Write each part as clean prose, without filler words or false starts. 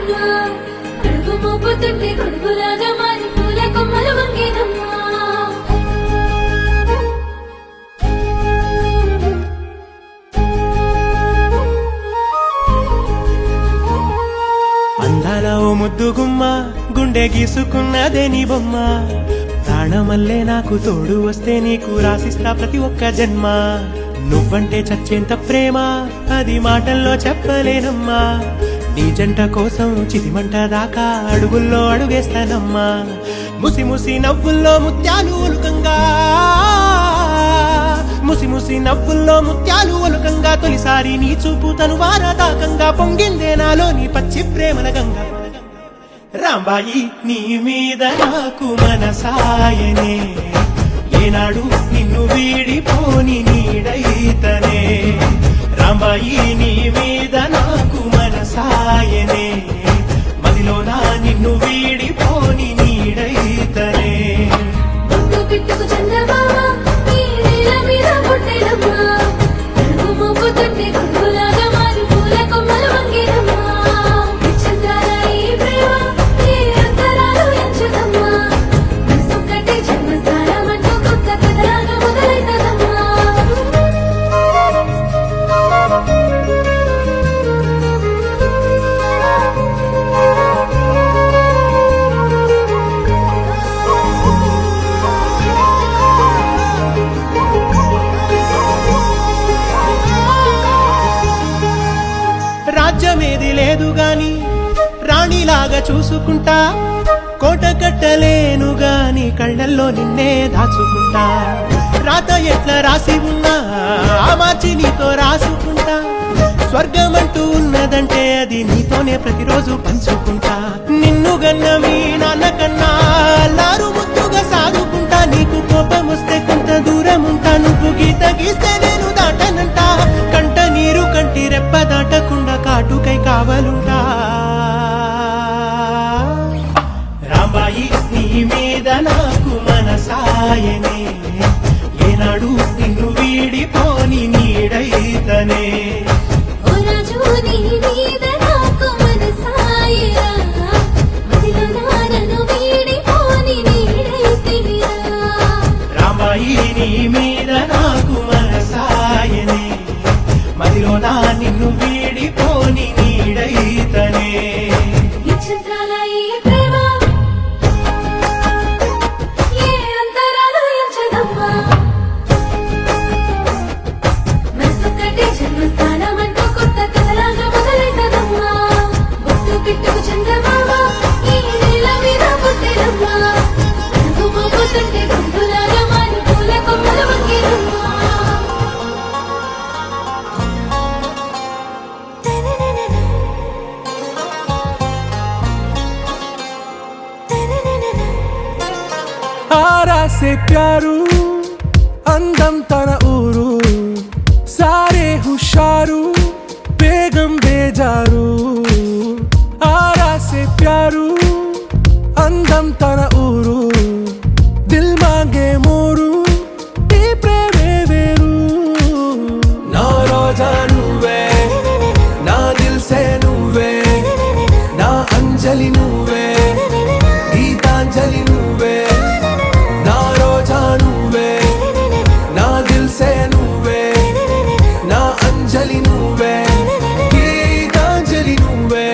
వంగేనమ్మా అడుగు మోపుతుంటే గొడుగులాగా మారి పూల కొమ్మలు వంగేనమ్మా అందాల ఓ ముద్దుగుమ్మ గుండె గీసుకున్నదే నీ బొమ్మ ప్రాణమల్లే నాకు తోడు వస్తే నీకు రాసిస్తా ప్రతి ఒక్క జన్మ నువ్వంటే చచ్చేంత ప్రేమ అది మాటల్లో చెప్పలేనమ్మా నీ జంట కోసం చితిమంట దాకా అడుగుల్లో అడుగేస్తానమ్మా ముసి ముసి నవ్వుల్లో ముత్యాలు ఒలుకంగా ముసి ముసి నవ్వుల్లో ముత్యాలు ఒలుకంగా తొలిసారి నీ చూపు తను వారదాకంగా పొంగిందే నాలో నీ పచ్చి ప్రేమల గంగా రాంబాయి నీ మీద నాకు మనసాయనే ఏనాడు నిన్ను వీడిపోని నీడైతనే రాంబాయి నీ మీద నాకు మనసాయనే మదిలోన నిన్ను వీడిపోని నీడైతనే బొట్టు పిట్టుకు చందమామ ఈ నేల మీద పుట్టేనమ్మా అడుగు మోపుతుంటే గొడుగులాగా మారి పూల కొమ్మలు వంగేనమ్మా చంద్రాల ఈ ప్రేమ ఏ అంతరాలు ఎంచదమ్మా మనసొక్కటే జన్మస్థానం అంటూ కొత్త కథలాగా మొదలైతదమ్మా రాజ్యమేది లేదు గాని రాణిలాగా చూసుకుంటా కోట కట్టలేను గాని కళ్ళల్లో నిన్నే దాచుకుంటా రాత ఎట్లా రాసి ఉన్నా ఆ మార్చి నీతో రాసుకుంటా స్వర్గమంటూ ఉన్నదంటే అది నీతోనే ప్రతిరోజు పంచుకుంటా నిన్ను గన్న మీ నాన్న కన్నా లారు ముద్దుగా సాదుకుంటా నీకు కోపం వస్తే కొంత దూరం ఉంటా నువ్వు గీత గీస్తే నేను దాటనంట కంట నీరు కంటి రెప్ప దాటకుండా కాటుకై కావలుంటా రాంబాయి నీ మీద నాకు మనసాయనే ఏనాడు నిన్ను వీడిపోని నీడైతనే ఓ రాజు నీ మీద నాకు మనసాయరా మదిలో నన్ను వీడిపోని నీడైతివిరా రాంబాయి నీ మీద నాకు మనసాయనే మదిలో నా నిన్ను వీడిపోని నీడైతనే ఈ చంద్రాల ఈ ప్రేమ ఏ అంతరాలు ఎంచదమ్మా మనసొక్కటే జన్మస్థానం అంటూ కొత్త కథలాగా మొదలైతదమ్మా బొట్టు పిట్టుకు చందమామ ఈ నేల మీద పుట్టేనమ్మా అడుగు మోపుతుంటే గొడుగులాగా మారి పూల కొమ్మలు వంగేనమ్మా आरा से प्यारू అందం తన ఊరు సారే హుషారు బేగం బేజారు ఆరా సే ప్యారు అందం తన ఊరు దిల్ మాంగే మోరు ఈ ప్రేమే వేరు నా రోజా నువ్వే నా దిల్ సే నువ్వే నా అంజలి నువ్వే గీతాంజలి నువ్వే నా రోజా నువ్వే నా దిల్ సే నువ్వే నా అంజలి నువ్వే గీతాంజలి నువ్వే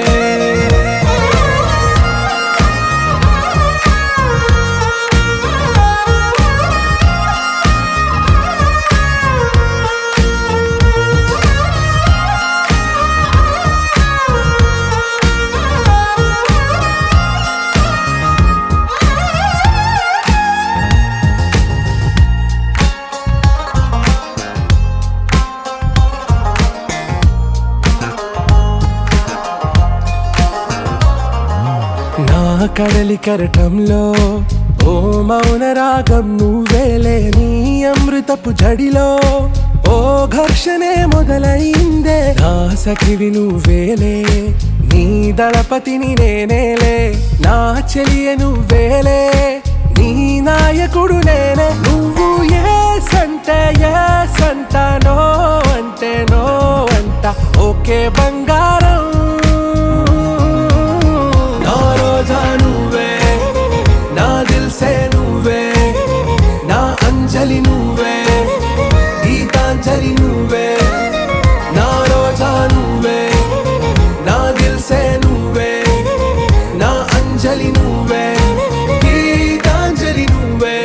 నా కడలి కరటంలో ఓ మౌన రాగం నువ్వేలే నీ అమృతపు జడిలో ఓ ఘర్షణే మొదలైందే నా సఖివి నువ్వేలే నీ దళపతిని నేనేలే నా చెలియ నువ్వేలే నీ నాయకుడు నేనే నువ్వు ఏ సంట నో అంటే నో అంట ఓకే బంగారం అంజలి నువ్వే, గీతాంజలి నువ్వే.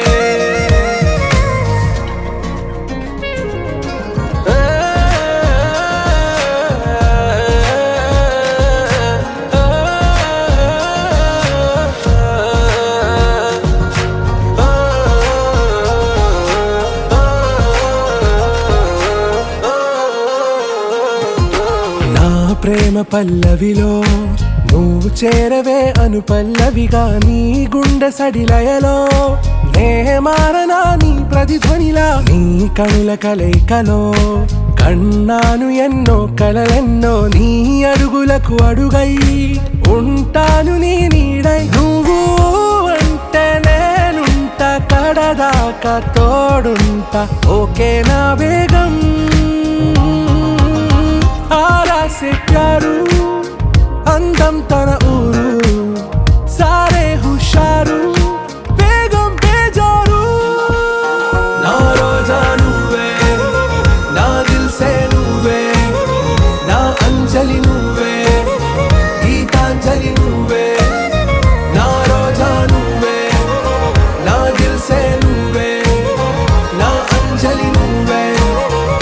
నా ప్రేమ పల్లవిలో నువ్వు చేరవే అను పల్లవిగా, నీ గుండె సడిలయలో నే మారనా నీ ప్రతిధ్వనిలా. నీ కనుల కలయికలో కన్నాను ఎన్నో కలలెన్నో, నీ అడుగులకు అడుగై ఉంటాను నీ నీడై. నువ్వు అంటే నేనుంట కడదాకా తోడుంట, ఓకే నా బేగం. ఆరా సే ప్యారు అందం తన ఊరు, సారే హుషారు బేగం బేజారు. నా రోజా నువ్వే, నా దిల్ సే నువ్వే, నా అంజలి నువ్వే, గీతాంజలి నువ్వే. నా రోజా నువ్వే, నా దిల్ సే నువ్వే, నా అంజలి నువ్వే,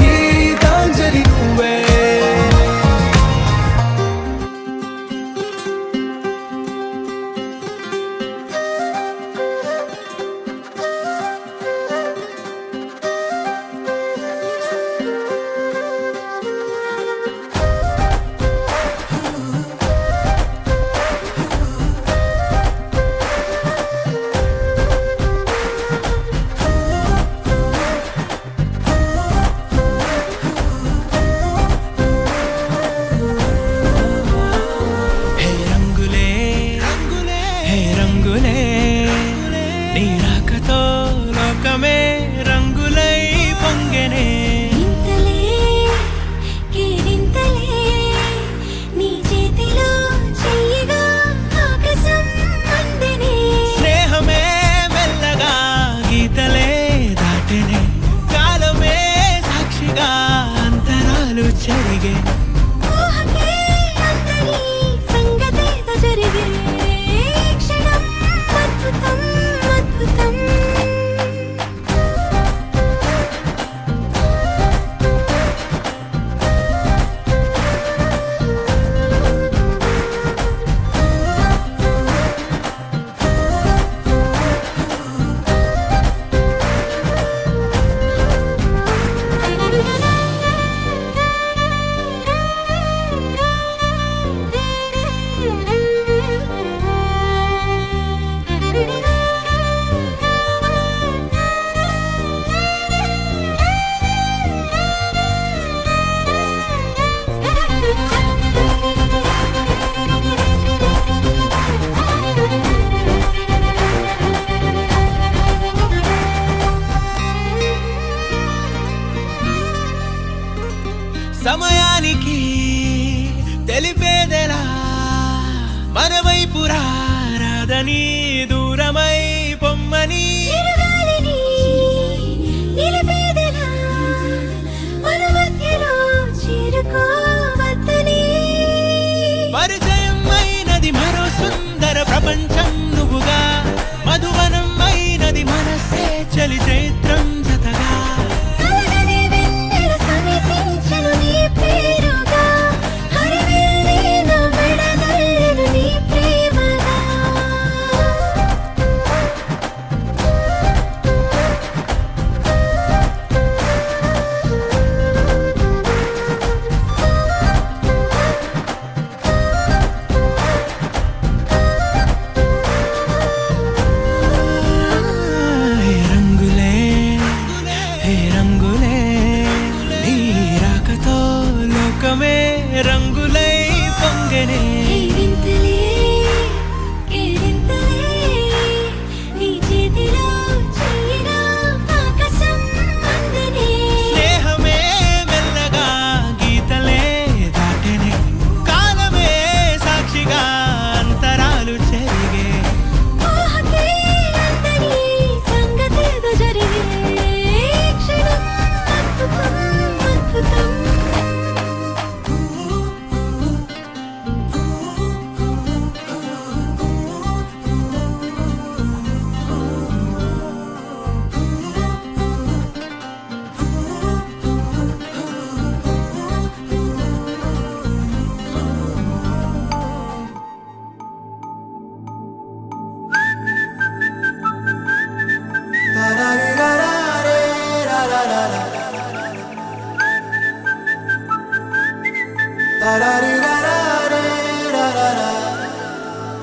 గీతాంజలి నువ్వే. హే రంగులే హే రంగులే, నీ రాకతో లోకమే రంగులై పొంగెనే. ఇంతలే కేరింతలే, నీ చేతిలో చెయ్యగా ఆకాశం అందెనే. స్నేహమే మెల్లగా గీతలే దాటెనే, కాలమే సాక్షిగా అంతరాలు చెరిగే. ఊహకే అందని సంగతేదో జరిగే, ఈ క్షణం అద్భుతం అద్భుతం. సమయానికి తెలిపేదెలా, మన వైపు రాదని దూరమై పొమ్మని. చిరుగాలిని నిలిపేదెలా, మన మధ్యలో చేరుకోవద్దని. పరిచయం అయినది మరో సుందర ప్రపంచం నువ్వుగా, మధువనం అయినది మనసే చలి చైత్రం జతగా. కలగనే వెన్నెల సమీపించెను నీ పేరుగా, హరివెల్లి నా మెడనల్లెను నీ ప్రేమగా. హే రంగులే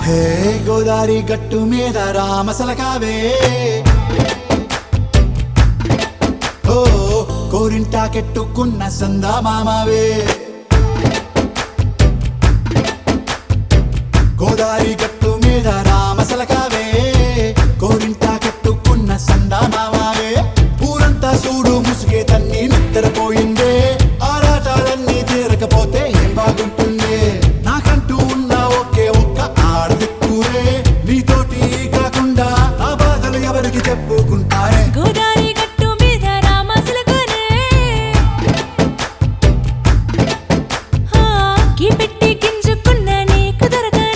హే గోదారి గట్టు మీద రామసలకావే ఓ కోరింటాకెట్టుకున్న సందా మామావే గోదారి గట్టు మీద రామసలకావే కోరింటాకెట్టుకున్న సందా మామావే ఊరంతా చూడు ముసుగే తన్ని నిద్రపోయిందే ఆరాటాలన్నీ తీరకపోతే ఏం బాగుంటుంది నాకంటూ ఉన్న ఒకే ఒక్క ఆడదిక్కురే నీతోటి కాకుండా ఆ బాధలు ఎవరికి చెప్పుకుంటారే గోదారి గట్టు మీద రామసులకనే గీ పెట్టి గింజుకున్న నీకు దొరకనే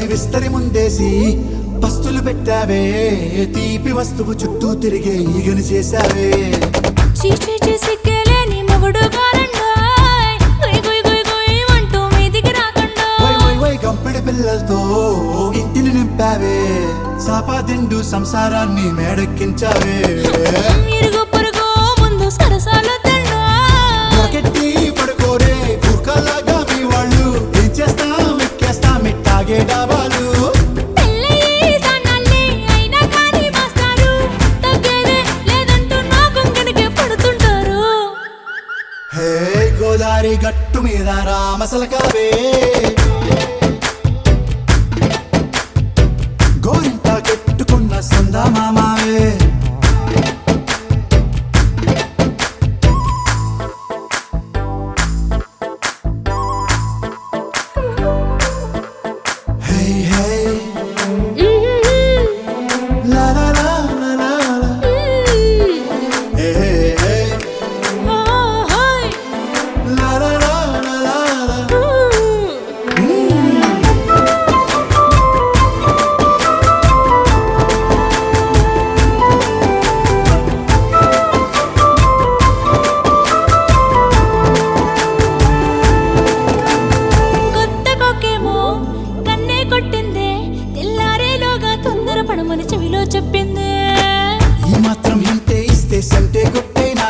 విస్తరి ముందేసి పస్తులు పెట్టావే తీపి వస్తువు చుట్టూ తిరిగే ఈగని చేశావే చీచీ సిగ్గలేని మొగుడు కారండాయ్ గుయ్ గుయ్ గుయ్ గుయ్ అంటూ మీదికి రాకుండా వై వై వై గంపెడి పిల్లలతో ఇంటిని నింపావే సాపాదిండు సంసారాన్ని మేడెక్కించావే ఇరుగు పొరుగు ముందు సరసాలు తండా రాకెట్టి పడుకోరే భూకాలాగా మీ వాళ్ళు ఏం చేస్తాం ఎక్కేస్తాం ఇట్టాగే డాబాలు పెళ్ళయి సన్నాళ్ళే అయినా కానీ మాస్తారు తగ్గేదే లేదంటూ నా కొంగనికే పడుతుంటారు హే గోదారి గట్టు మీద రామసలకావే గోరింట కెట్టుకున్న సందా మామావే హే హే లా లా లా లా లా లా. హే హే హే హాయ్ లా లా లా లా లా లా. కొత్త కొక్కేమో కన్నే కొట్టిందే తెల్లారేలోగా తొందర పడమని చెవిలో చెప్పిందే ఈ మాత్రం హింటే ఇస్తే సంటే కొట్టేనా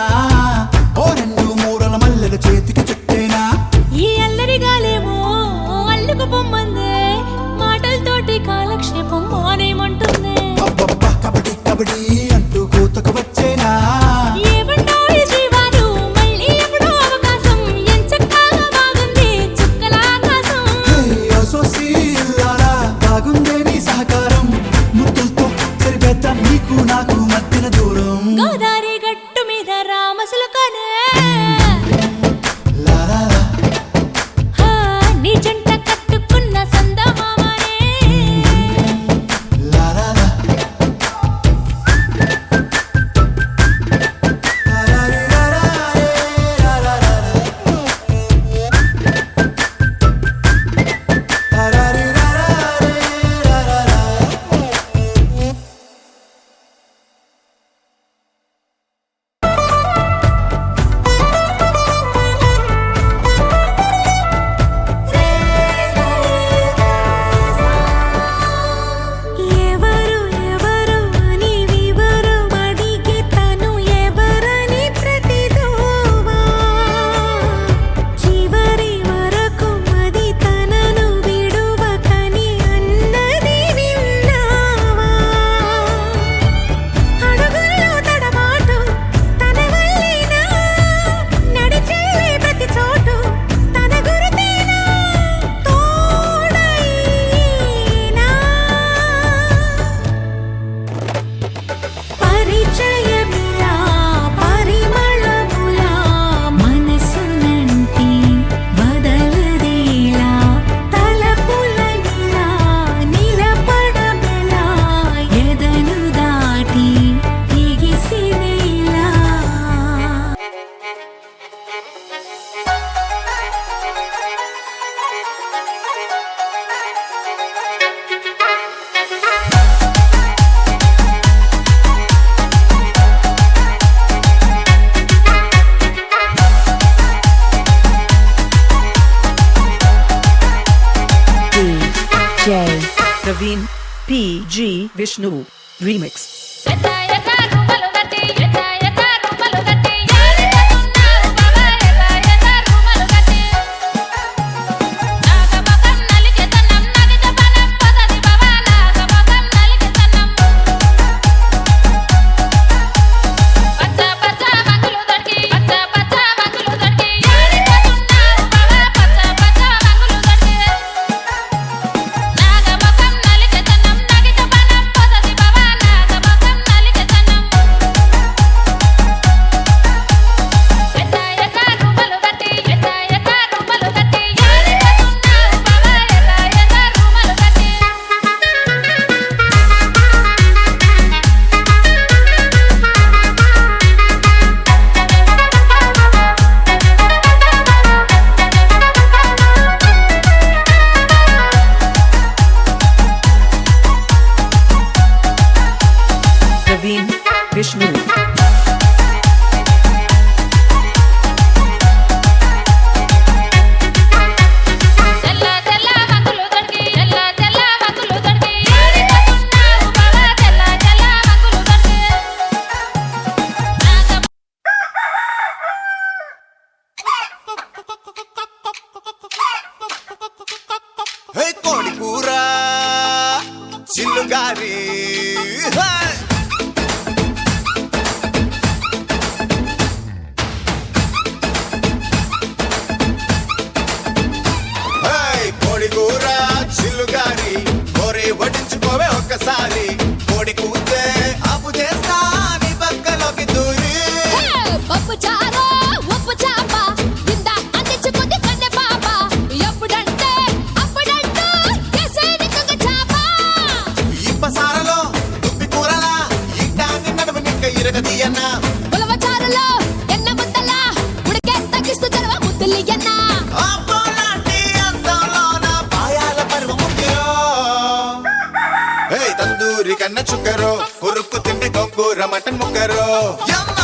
ఓ రెండు మూరల మల్లెల చేతికి చుట్టేనా ఈ అల్లరి గాలేమో అల్లుకు పొమ్మందే మాటలతోటి కాలక్షేపం మానేమంటుంది అబ్బబ్బా కబడ్డీ కబడ్డీ అంటూ కూతకు వచ్చేనా ఏమంటావు శ్రీవారు మళ్ళీ ఎప్పుడో అవకాశం ఎంచక్కా బాగుంది చుక్కల ఆకాశం హే అసోసి ఇల్లారా బాగుందే నీ సహకారం ముద్దులతో సరిపెద్దాం నీకు నాకు మధ్యన దూరం గోదారి గట్టు మీద రామసులకనే లా లా లా. నీ జంట కట్టుకున్న సందమామనే లా లా లా. Praveen PG Vishnu Remix. ఎత్త ఎత్త రూపలు గట్టి ఎత్త ఎత్త రూపలు గట్టి యారికన్నావు బావా ఎత్త ఎత్త రూపలు గట్టి నాగమకం నలికెతనం నగితపనం పదది బావా నాగమకం నలికెతనం పచ్చ పచ్చ వంగులు దొరికి పచ్చ పచ్చ వంగులు దొరికి యారికన్నావు బావా పచ్చ పచ్చ వంగులు దొరికి నాగమకం నలికెతనం నగితపనం పదది బావా నాగమకం నలికెతనం ఎత్త ఎత్త రూపలు గట్టి ఎత్త ఎత్త రూపలు గట్టి యారికన్నావు బావా ఎత్త ఎత్త రూపలు గట్టి Praveen Vishnu. తెల్ల తెల్ల వంగులు దొరికి తెల్ల తెల్ల వంగులు దొరికి యారికన్నావు బావా తెల్ల తెల్ల వంగులు దొరికి నాగ హే కోడి కూర చిల్లుగారి హే! హే! కోడి కూర చిల్లుగారి కోరి వడ్డించుకోవే ఒక్కసారి కోడి కూతే అప్పు చేస్తా నీ పక్కలోకి దూరి పప్పు చారు ఉప్పు చాప కింద అందించుకుంది కన్నె పాప ఎప్పుడంటే అప్పుడంటూ కేసేది కుంగ చాప ఇప్పసారలో దుప్పి కూరలా ఇట్టాన్ని నడుము నిక్క ఇరగదీయన్నా ఉలవ చారులో ఎన్న ముద్దల ఉడికే తగ్గిస్తూ జరవ ముద్దులియన్న అబ్బోలాంటి అందంలోన పాయాల పరువు ముగ్గురో. హే తందూరి కన్న చుక్కరో ఉరుక్కు తింటే గొంగూర మటన్ ముక్కరో యమ్మ